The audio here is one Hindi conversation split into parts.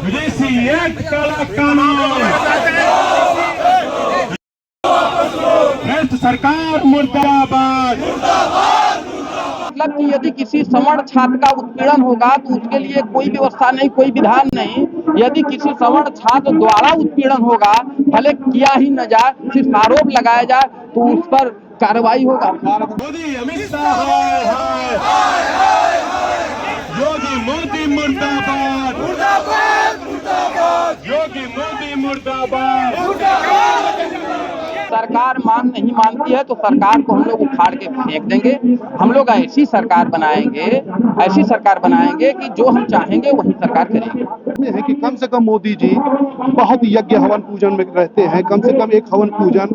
विदेशी एक काला कानून, भ्रष्ट सरकार मुर्दाबाद। मतलब कि यदि किसी सवर्ण छात्र का उत्पीड़न होगा तो उसके लिए कोई व्यवस्था नहीं, कोई विधान नहीं। यदि किसी सवर्ण छात्र द्वारा उत्पीड़न होगा, भले किया ही न जाए, सिर्फ आरोप लगाया जाए तो उस पर कार्रवाई होगा। मोदी अमित शाह हाय हाय, योगी मोदी मुर्दाबाद, योगी मोदी मुर्दाबाद। सरकार नहीं मानती है तो सरकार को हम लोग उखाड़ के फेंक देंगे। हम लोग ऐसी सरकार बनाएंगे कि जो हम चाहेंगे वही सरकार करेंगे। है कि कम से कम मोदी जी बहुत यज्ञ हवन पूजन में रहते हैं, कम से कम एक हवन पूजन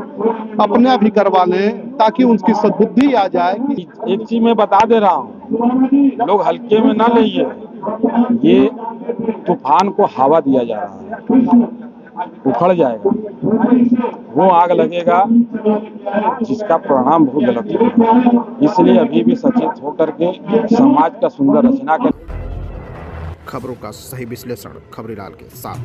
अपना भी करवा लें ताकि उनकी सद्बुद्धि आ जाए। एक चीज मैं बता दे रहा हूँ, लोग हल्के में ना लीजिए, ये तूफान को हवा दिया जा रहा है, उखड़ जाएगा, वो आग लगेगा जिसका परिणाम बहुत गलत होगा। इसलिए अभी भी सचेत होकर के समाज का सुंदर रचना कर। खबरों का सही विश्लेषण खबरीलाल के साथ।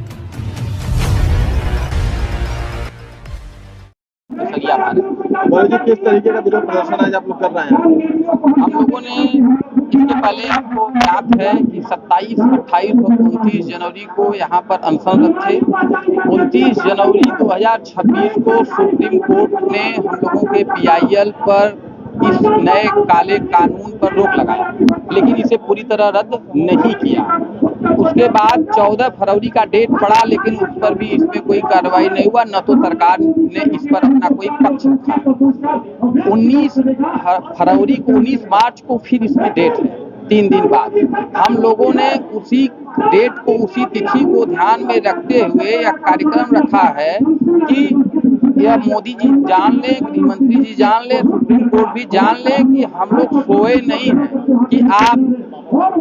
किस तरीके का विरोध प्रदर्शन आज आप लोग कर रहे हैं? हम लोगों ने इसके पहले आपको ज्ञात है कि 27, 28 और 29 जनवरी को यहाँ पर अनशन थे। 29 जनवरी 2026 को सुप्रीम कोर्ट ने हम लोगों के PIL पर इस नए काले कानून पर रोक लगाया, लेकिन इसे पूरी तरह रद्द नहीं किया। उसके बाद 14 फरवरी का डेट पड़ा, लेकिन उस पर भी इसमें कोई कार्रवाई नहीं हुआ, न तो सरकार ने इस पर अपना कोई पक्ष रखा। 19 फरवरी को 19 मार्च को फिर इसमें डेट है, 3 दिन बाद। हम लोगों ने उसी डेट को, उसी तिथि को ध्यान में रखते हुए यह कार्यक्रम रखा है कि यह मोदी जी जान ले, गृह मंत्री जी जान ले, सुप्रीम कोर्ट भी जान ले कि हम लोग सोए नहीं हैं, कि आप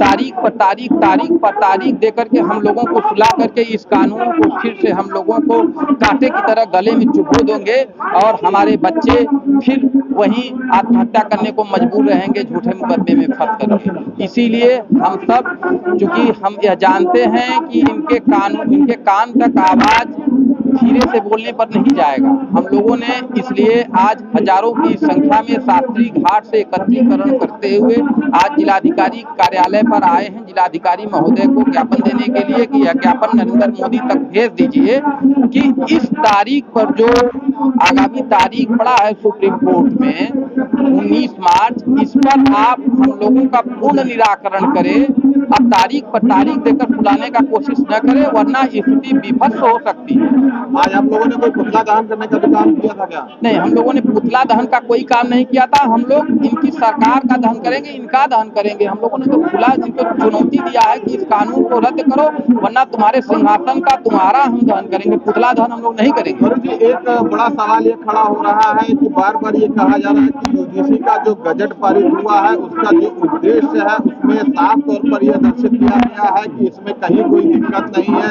तारीख पर तारीख देकर के हम लोगों को सुला करके इस कानून को फिर से हम लोगों को कांटे की तरह गले में चुभो देंगे और हमारे बच्चे फिर वहीं आत्महत्या करने को मजबूर रहेंगे झूठे मुकदमे में फंस करके। इसीलिए हम सब, चूंकि हम यह जानते हैं कि इनके कान तक आवाज धीरे से बोलने पर नहीं जाएगा, हम लोगों ने इसलिए आज हजारों की संख्या में शास्त्री घाट से एकत्रीकरण करते हुए आज जिलाधिकारी कार्यालय पर आए हैं। जिलाधिकारी महोदय को ज्ञापन देने के लिए कि यह ज्ञापन नरेंद्र मोदी तक भेज दीजिए कि इस तारीख पर जो आगामी तारीख पड़ा है सुप्रीम कोर्ट में 19 मार्च, इस पर आप हम लोगों का पूर्ण निराकरण करें। अब तारीख पर तारीख देकर सुलाने का कोशिश न करें, वरना स्थिति विभत्स हो सकती है। आज आप लोगों ने कोई पुतला दहन करने का भी काम किया था क्या? नहीं, हम लोगों ने पुतला दहन का कोई काम नहीं किया था। हम लोग इनकी सरकार का दहन करेंगे, इनका दहन करेंगे। हम लोगों ने तो खुला इनको चुनौती दिया है कि इस कानून को रद्द करो, वरना तुम्हारे सिंहासन का तुम्हारा हम दहन करेंगे, पुतला दहन हम लोग नहीं करेंगे। जी, एक बड़ा सवाल ये खड़ा हो रहा है कि बार बार ये कहा जा रहा है कि UGC का जो गजट पारित हुआ है उसका जो उद्देश्य है उसमें साफ तौर पर यह दर्शित किया गया है कि इसमें कहीं कोई दिक्कत नहीं है,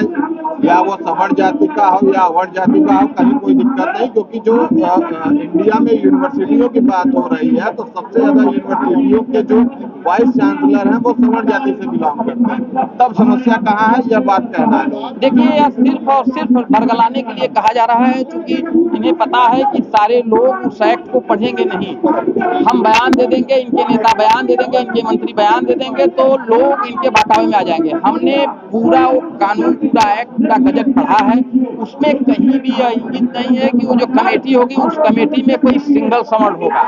या वो सवर्ण जाति का हो या अवर्ण जाति का हो, कहीं कोई दिक्कत नहीं। क्योंकि जो इंडिया में यूनिवर्सिटियों की बात हो रही है तो सबसे ज्यादा यूनिवर्सिटियों के जो वाइस चांसलर हैं वो सवर्ण जाति से बिलोंग करते हैं। तब समस्या कहाँ है, यह बात कहना है। देखिए, यह सिर्फ और सिर्फ बरगलाने के लिए कहा जा रहा है, क्योंकि इन्हें पता है कि सारे लोग उस एक्ट को पढ़ेंगे नहीं। हम बयान दे देंगे, इनके नेता बयान दे देंगे, इनके मंत्री बयान दे देंगे, तो लोग इनके बहकावे में आ जाएंगे। हमने पूरा वो कानून, पूरा एक्ट, पूरा गजट पढ़ा है, उसमें कहीं भी यह इंगित नहीं है कि वो जो कमेटी होगी उस कमेटी में कोई सिंगल सवर्ण होगा।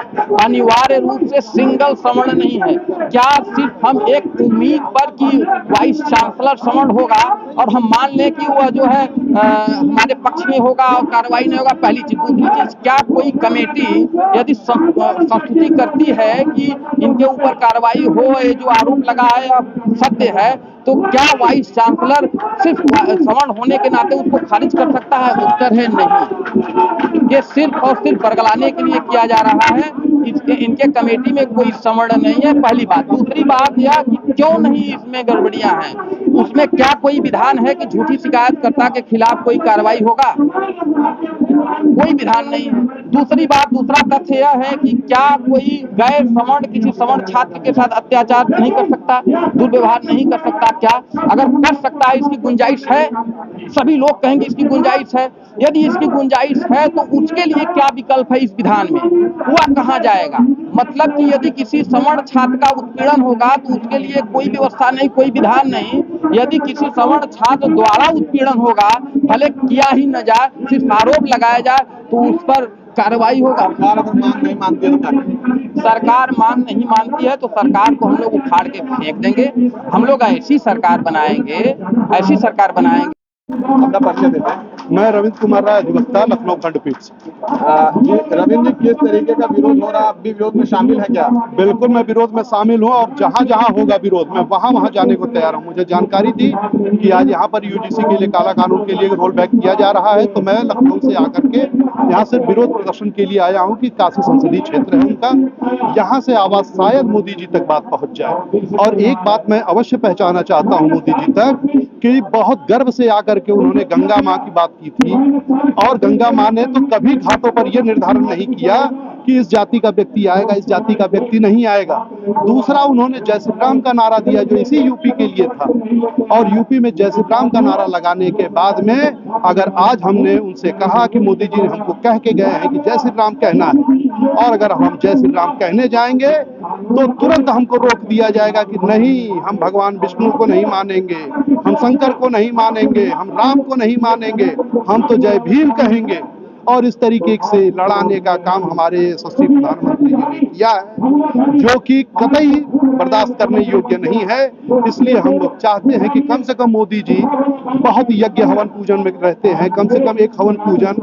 अनिवार्य रूप से सिंगल सवर्ण नहीं है। क्या सिर्फ हम एक उम्मीद पर कि वाइस चांसलर सवर्ण होगा और हम मान लें कि वह जो है हमारे पक्ष में होगा और कार्रवाई नहीं होगा, पहली चीज। दूसरी चीज, क्या कोई कमेटी यदि संस्तुति करती है कि इनके ऊपर कार्रवाई हो, ये जो आरोप लगा है सत्य है, तो क्या वाइस चांसलर सिर्फ सवर्ण होने के नाते उसको खारिज कर सकता है? उत्तर है नहीं। ये सिर्फ और सिर्फ बरगलाने के लिए किया जा रहा है इनके कमेटी में कोई समर्ण नहीं है, पहली बात। दूसरी बात यह कि क्यों नहीं इसमें गड़बड़ियां हैं, उसमें क्या कोई विधान है कि झूठी शिकायतकर्ता के खिलाफ कोई कार्रवाई होगा? कोई विधान नहीं है। दूसरा तथ्य यह है कि क्या कोई गैर सवर्ण किसी सवर्ण छात्र के साथ अत्याचार नहीं कर सकता, दुर्व्यवहार नहीं कर सकता? क्या अगर कर सकता है, इसकी गुंजाइश है? सभी लोग कहेंगे इसकी गुंजाइश है। यदि इसकी गुंजाइश है तो उसके लिए क्या विकल्प है इस विधान में? वह कहाँ जाएगा? मतलब कि यदि किसी सवर्ण छात्र का उत्पीड़न होगा तो उसके लिए कोई व्यवस्था नहीं, कोई विधान नहीं। यदि किसी सवर्ण छात्र द्वारा उत्पीड़न होगा, भले किया ही न जाए, सिर्फ आरोप लगाया जाए, तो उस पर कार्रवाई होगा। सरकार अगर मांग नहीं मानती है तो क्या करें? सरकार मांग नहीं मानती है तो सरकार को हम लोग उखाड़ के फेंक देंगे। हम लोग ऐसी सरकार बनाएंगे। अपना परिचय देते हैं। मैं रविंद्र कुमार राय, अधिवक्ता, लखनऊ खंडपीठ से। जी रविंद्र जी, किस तरीके का विरोध हो रहा है? आप भी विरोध में शामिल है क्या? बिल्कुल, मैं विरोध में शामिल हूं और जहां जहां होगा विरोध मैं वहां जाने को तैयार हूं। मुझे जानकारी थी कि आज यहां पर यूजीसी के लिए, काला कानून के लिए रोल बैक किया जा रहा है, तो मैं लखनऊ से आकर के यहाँ से विरोध प्रदर्शन के लिए आया हूँ कि काशी संसदीय क्षेत्र है उनका, यहाँ से आवाज शायद मोदी जी तक बात पहुँच जाए। और एक बात मैं अवश्य पहचानना चाहता हूँ मोदी जी तक कि बहुत गर्व से आकर के उन्होंने गंगा माँ की बात की थी, और गंगा माँ ने तो कभी घाटों पर यह निर्धारण नहीं किया कि इस जाति का व्यक्ति आएगा, इस जाति का व्यक्ति नहीं आएगा। दूसरा, उन्होंने जय श्री राम का नारा दिया जो इसी यूपी के लिए था, और यूपी में जय श्री राम का नारा लगाने के बाद में अगर आज हमने उनसे कहा कि मोदी जी हमको कह के गए हैं कि जय श्री राम कहना है, और अगर हम जय श्री राम कहने जाएंगे तो तुरंत हमको रोक दिया जाएगा कि नहीं, हम भगवान विष्णु को नहीं मानेंगे, हम शंकर को नहीं मानेंगे, हम राम को नहीं मानेंगे, हम तो जय भीम कहेंगे। और इस तरीके से लड़ाने का काम हमारे यशस्वी प्रधानमंत्री जी ने किया है, जो कि कतई बर्दाश्त करने योग्य नहीं है। इसलिए हम लोग चाहते हैं कि कम से कम मोदी जी बहुत यज्ञ हवन पूजन में रहते हैं, कम से कम एक हवन पूजन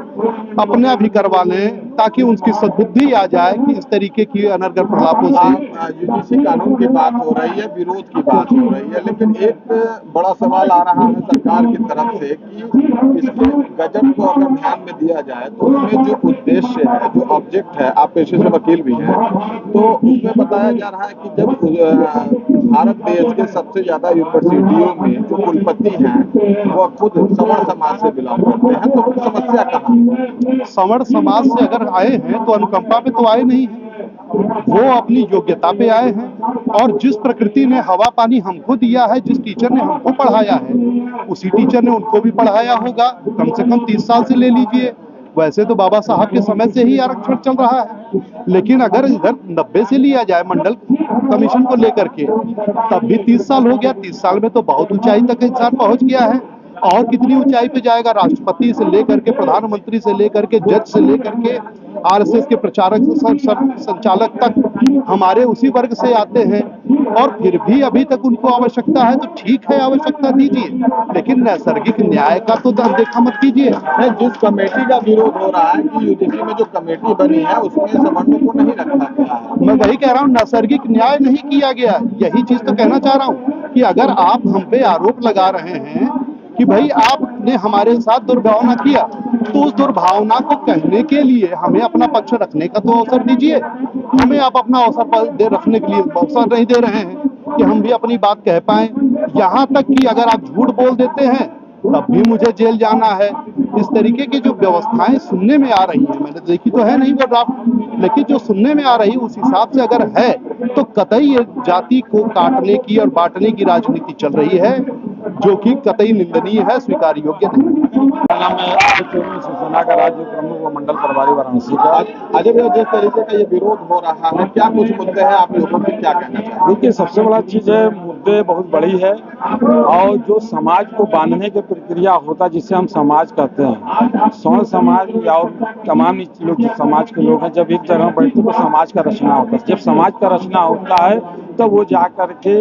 अपना भी करवा लें, ताकि उनकी सद्बुद्धि आ जाए कि इस तरीके की अनर्गल प्रलापों से। यूजीसी कानून की बात हो रही है, विरोध की बात हो रही है, लेकिन एक बड़ा सवाल आ रहा है सरकार की तरफ से कि इसके गजट को अगर ध्यान में दिया जाए तो उसमें जो उद्देश्य है, जो ऑब्जेक्ट है, आप पेशे से वकील भी हैं, तो उसमें बताया जा रहा है कि जब भारत देश के सबसे ज्यादा यूनिवर्सिटियों में जो कुलपति हैं वो खुद सवर्ण समाज से बिलोंग करते हैं, तो फिर समस्या कहाँ है? सवर्ण समाज से अगर आए हैं तो अनुकंपा पे तो आए नहीं हैं, वो अपनी योग्यता पे आए हैं। और जिस प्रकृति ने हवा पानी हमको दिया है, जिस टीचर ने हमको पढ़ाया है, उसी टीचर ने उनको भी पढ़ाया होगा। कम से कम 30 साल से ले लीजिए। वैसे तो बाबा साहब के समय से ही आरक्षण चल रहा है, लेकिन अगर इधर 90 से लिया जाए मंडल कमीशन को लेकर के, तब भी 30 साल हो गया। 30 साल में तो बहुत ऊंचाई तक इंसान पहुंच गया है, और कितनी ऊंचाई पे जाएगा? राष्ट्रपति से लेकर के, प्रधानमंत्री से लेकर के, जज से लेकर के, आरएसएस के प्रचारक संचालक तक हमारे उसी वर्ग से आते हैं, और फिर भी अभी तक उनको आवश्यकता है। तो ठीक है, आवश्यकता दीजिए, लेकिन नैसर्गिक न्याय का तो अनदेखा मत कीजिए। जिस कमेटी का विरोध हो रहा है कि यूजीसी में जो कमेटी बनी है उसमें सवर्णों को नहीं रखा गया है, मैं वही कह रहा हूँ, नैसर्गिक न्याय नहीं किया गया। यही चीज तो कहना चाह रहा हूँ कि अगर आप हम पे आरोप लगा रहे हैं कि भाई आपने हमारे साथ दुर्भावना किया, तो उस दुर्भावना को कहने के लिए हमें अपना पक्ष रखने का तो अवसर दीजिए। हमें आप अपना अवसर रखने के लिए अवसर नहीं दे रहे हैं कि हम भी अपनी बात कह पाए। यहाँ तक कि अगर आप झूठ बोल देते हैं तब भी मुझे जेल जाना है। इस तरीके की जो व्यवस्थाएं सुनने में आ रही हैं, मैंने देखी तो है नहीं वो ड्राफ्ट, लेकिन जो सुनने में आ रही उस हिसाब से अगर है तो कतई ये जाति को काटने की और बांटने की राजनीति चल रही है, जो कि कतई निंदनीय है, स्वीकार योग्य नहीं। नाम है शिवसेना का राज्य प्रमुख व मंडल प्रभारी वाराणसी का। अजय भैया, जिस तरीके का ये विरोध हो रहा है, क्या कुछ मुद्दे हैं, आप लोगों से क्या कहना चाहेंगे? देखिए, सबसे बड़ा चीज है, मुद्दे बहुत बड़ी है, और जो समाज को बांधने की प्रक्रिया होता है जिसे हम समाज कहते हैं, सवर्ण समाज या तमाम लोग जो समाज के लोग हैं, जब एक जगह बैठते तो समाज का रचना होता है। जब समाज का रचना होता है तो वो जा करके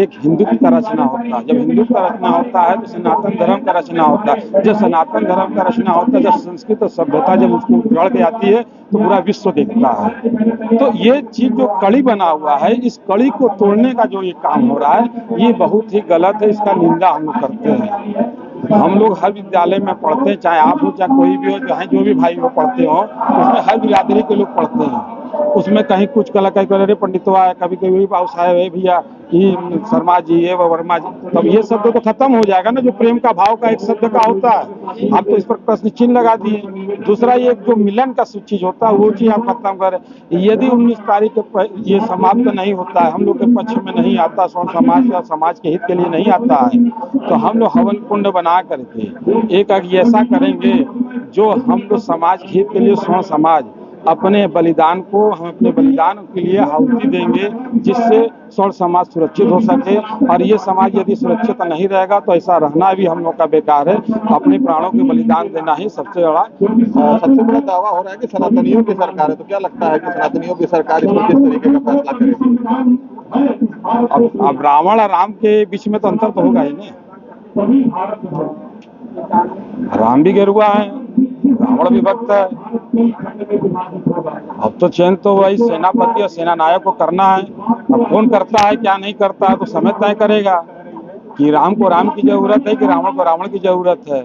एक हिंदुत्व का रचना होता है। जब हिंदुत्व का रचना होता है तो सनातन धर्म का रचना होता है। जब सनातन धर्म का रचना होता है, जब संस्कृत और सभ्यता जब उसको उजड़ के आती है तो पूरा विश्व देखता है। तो ये चीज जो कड़ी बना हुआ है, इस कड़ी को तोड़ने का जो ये काम हो रहा है, ये बहुत ही गलत है। इसका निंदा हम लोग करते हैं। हम लोग हर विद्यालय में पढ़ते हैं, चाहे आप हो चाहे कोई भी हो, चाहे जो भी भाई हो पढ़ते हो, उसमें हर बिरादरी के लोग पढ़ते हैं। उसमें कहीं कुछ कलाकारी कर रहे पंडितवा है, कभी कभी बाबू साहेब है भैया ये शर्मा जी है वो वर्मा जी, तब ये शब्द तो खत्म हो जाएगा ना, जो प्रेम का भाव का एक शब्द का होता है। आप तो इस पर प्रश्न चिन्ह लगा दिए। दूसरा ये जो मिलन का चीज होता है वो चीज आप खत्म करें। यदि 19 तारीख के ये समाप्त नहीं होता है, हम लोग के पक्ष में नहीं आता, स्वर्ण समाज या समाज के हित के लिए नहीं आता है, तो हम लोग हवन कुंड बना करके एक ऐसा करेंगे जो हम लोग समाज के हित के लिए स्वर्ण समाज अपने बलिदान को हम अपने बलिदान के लिए आहुति देंगे, जिससे स्वर्ण समाज सुरक्षित हो सके। और ये समाज यदि सुरक्षित नहीं रहेगा तो ऐसा रहना भी हम लोग का बेकार है। अपने प्राणों के बलिदान देना ही सबसे बड़ा दावा हो रहा है कि सनातनियों की सरकार है, तो क्या लगता है कि सनातनियों की सरकार इसमें किस तरीके का फैसला करेगी? अब रावण और राम के बीच में तो अंतर तो होगा ही नहीं। राम भी गेरुआ है, रावण भी भक्त है। अब तो चयन तो वही सेनापति और सेना नायक को करना है। अब कौन करता है क्या नहीं करता है तो समय तय करेगा कि राम को राम की जरूरत है कि रावण को रावण की जरूरत है।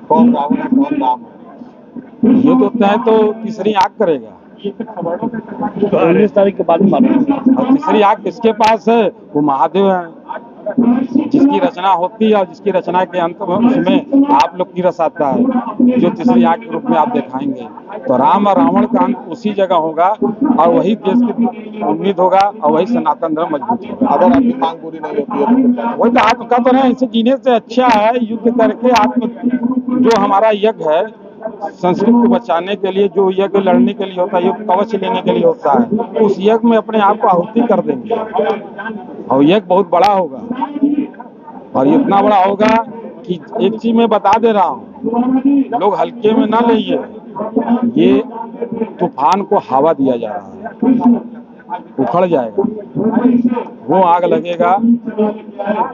कौन रावण है कौन राम है, ये तो तय तो तीसरी आंख करेगा। 19 तारीख के बाद और तीसरी आंख किसके पास है? वो महादेव है, जिसकी रचना होती है और जिसकी रचना के अंत में उसमें आप लोग की रस आता है, जो तीसरी आंख के रूप में आप दिखाएंगे। तो राम और रावण का अंत उसी जगह होगा और वही देश की उम्मीद होगा और वही सनातन धर्म मजबूत होगा। अगर आपकी मांग पूरी नहीं होती है तो वही तो आत्म का तो है, इसे जीने से अच्छा है युद्ध करके आत्म जो हमारा यज्ञ है संस्कृत को बचाने के लिए, जो यज्ञ लड़ने के लिए होता है, युद्ध कवच लेने के लिए होता है, उस यज्ञ में अपने आप को आहुति कर देंगे और यज्ञ बहुत बड़ा होगा। और इतना बड़ा होगा कि एक चीज मैं बता दे रहा हूँ, लोग हल्के में ना लेंगे। ये तूफान को हवा दिया जा रहा है, उखड़ जाएगा, वो आग लगेगा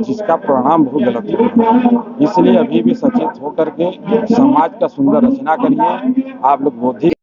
जिसका परिणाम बहुत गलत होगा। इसलिए अभी भी सचेत होकर के समाज का सुंदर रचना करिए। आप लोग बौद्धिक